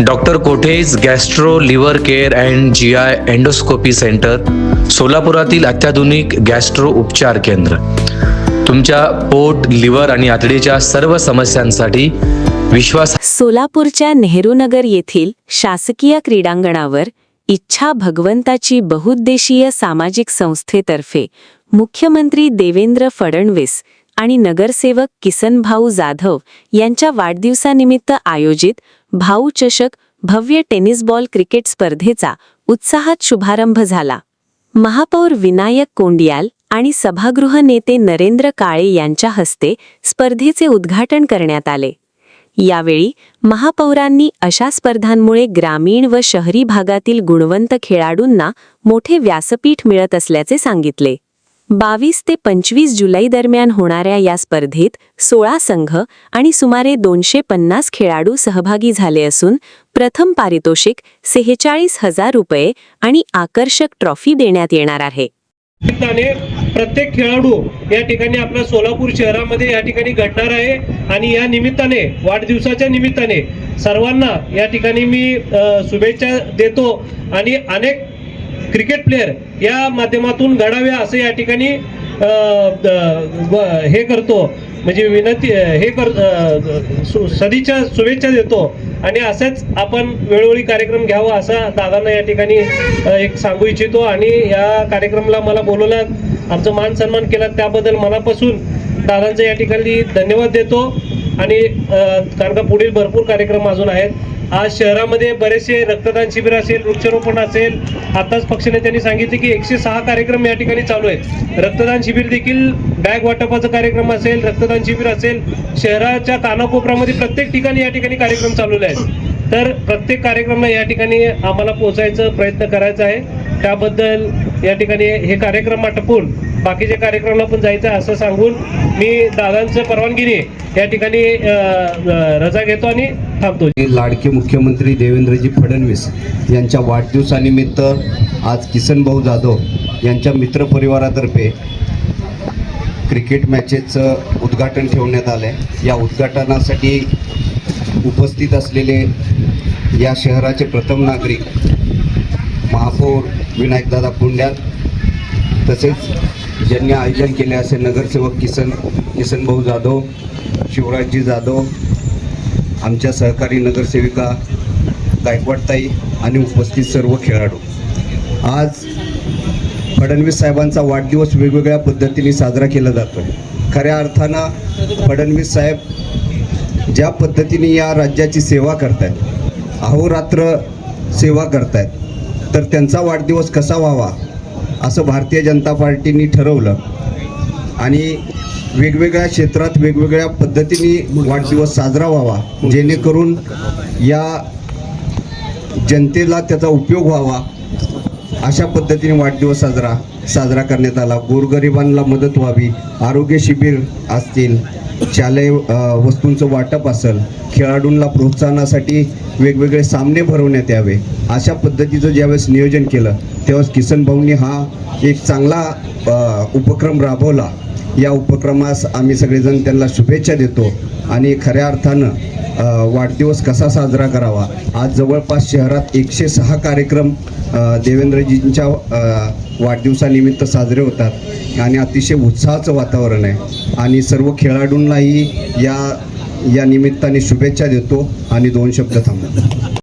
Doctor कोठेज gastro liver care and GI endoscopy centre, सोलापुरातील अत्याधुनिक गॅस्ट्रो उपचार केंद्र. तुमच्या पोट, लिव्हर आणि आतडीच्या सर्व समस्यांसाठी विश्वास. सोलापूरच्या नेहरूनगर येथील शासकीय क्रीडांगणावर इच्छा भगवंताची बहुउद्देशीय सामाजिक संस्थेतर्फे मुख्यमंत्री देवेंद्र फडणवीस आणि नगरसेवक किसनभाऊ जाधव यांच्या वाढदिवसानिमित्त आयोजित भाऊ चषक भव्य टेनिस बॉल क्रिकेट स्पर्धेचा उत्साहात शुभारंभ झाला. महापौर विनायक कोंडियाल आणि सभागृह नेते नरेंद्र काळे यांच्या हस्ते स्पर्धेचे उद्घाटन करण्यात आले. यावेळी महापौरांनी अशा स्पर्धांमुळे ग्रामीण व शहरी भागातील गुणवंत खेळाडूंना मोठे व्यासपीठ मिळत असल्याचे सांगितले. 22 ते 25 जुलै दरम्यान होणाऱ्या या स्पर्धेत 16 संघ आणि सुमारे 250 खेळाडू सहभागी झाले असून प्रथम पारितोषिक 46,000 रुपये आणि आकर्षक ट्रॉफी देण्यात येणार आहे. प्रत्येक खेळाडू या ठिकाणी आपल्या सोलापूर शहरामध्ये या ठिकाणी घडणार आहे आणि या निमित्ताने वाढदिवसाच्या निमित्ताने सर्वांना या ठिकाणी मी शुभेच्छा देतो आणि अनेक क्रिकेट प्लेयर या माध्यमातून घडावे असे या ठिकाणी हे करतो, म्हणजे विनंती हे सदिच्छा शुभेच्छा देतो आणि असेच आपण वेळोवेळी कार्यक्रम घ्यावा असा दादांना या ठिकाणी एक सांगू इच्छितो. आणि या कार्यक्रमाला मला बोलवलं, आमचं मान सन्मान केला त्याबद्दल मनापासून दादांचं या ठिकाणी धन्यवाद देतो. आणि कारण का पुढील भरपूर कार्यक्रम अजून आहेत. आज शहरामध्ये बरेचसे रक्तदान शिबिर असेल, वृक्षारोपण असेल. आताच पक्षनेत्यांनी सांगितले की 106 कार्यक्रम या ठिकाणी चालू आहेत. रक्तदान शिबिर देखील, बॅग वाटपाचा कार्यक्रम असेल, रक्तदान शिबिर असेल. शहराच्या कानाकोपऱ्यामध्ये प्रत्येक ठिकाणी या ठिकाणी कार्यक्रम चालवले आहेत. तर प्रत्येक कार्यक्रमाला या ठिकाणी आम्हाला पोहोचायचा प्रयत्न करायचा आहे. त्याबद्दल या ठिकाणी हे कार्यक्रम आटपून बाकीचे कार्यक्रमाला पण जायचं असं सांगून मी दादांचं परवानगीने या ठिकाणी रजा घेतो आणि थांबतो. लाडके मुख्यमंत्री देवेंद्रजी फडणवीस यांच्या वाढदिवसानिमित्त आज किसनभाऊ जाधव यांच्या मित्रपरिवारातर्फे क्रिकेट मॅचेसचं उद्घाटन ठेवण्यात आलं आहे. या उद्घाटनासाठी उपस्थित असलेले या शहराचे प्रथम नागरिक महापौर विनायकदादा कोंडियाल, तसेच ज्यांनी आयोजन केले असे नगरसेवक किसनभाऊ जाधव, शिवराजजी जाधव, आमच्या सहकारी नगरसेविका गायकवाडताई आणि उपस्थित सर्व खेळाडू. आज फडणवीस साहेबांचा वाढदिवस वेगवेगळ्या पद्धतीने साजरा केला जातो. खऱ्या अर्थानं फडणवीस साहेब ज्या पद्धतीने या राज्याची सेवा करतायत, अहोरात्र सेवा करतायत, तर त्यांचा वाढदिवस कसा व्हावा असं भारतीय जनता पार्टीने ठरवलं आणि वेगवेगळ्या क्षेत्रात वेगवेगळ्या पद्धतीने वाढदिवस साजरा व्हावा, जेणेकरून या जनतेला त्याचा उपयोग व्हावा अशा पद्धतीने वाढदिवस साजरा करण्यात आला. गोरगरिबांना मदत व्हावी, आरोग्य शिबिर असतील, शालेय वस्तूंचं वाटप असेल, खेळाडूंना प्रोत्साहनासाठी वेगवेगळे सामने भरवण्यात यावे, अशा पद्धतीचं ज्यावेळेस नियोजन केलं तेव्हाच किसनभाऊंनी हा एक चांगला उपक्रम राबवला. या उपक्रमास आम्ही सगळेजण त्यांना शुभेच्छा देतो. आणि खऱ्या अर्थानं वाढदिवस कसा साजरा करावा, आज जवळपास शहरात 106 कार्यक्रम देवेंद्रजींच्या वाढदिवसानिमित्त साजरे होतात आणि अतिशय उत्साहाचं वातावरण आहे. आणि सर्व खेळाडूंनाही या निमित्ताने शुभेच्छा देतो आणि 2 शब्द थांबतो.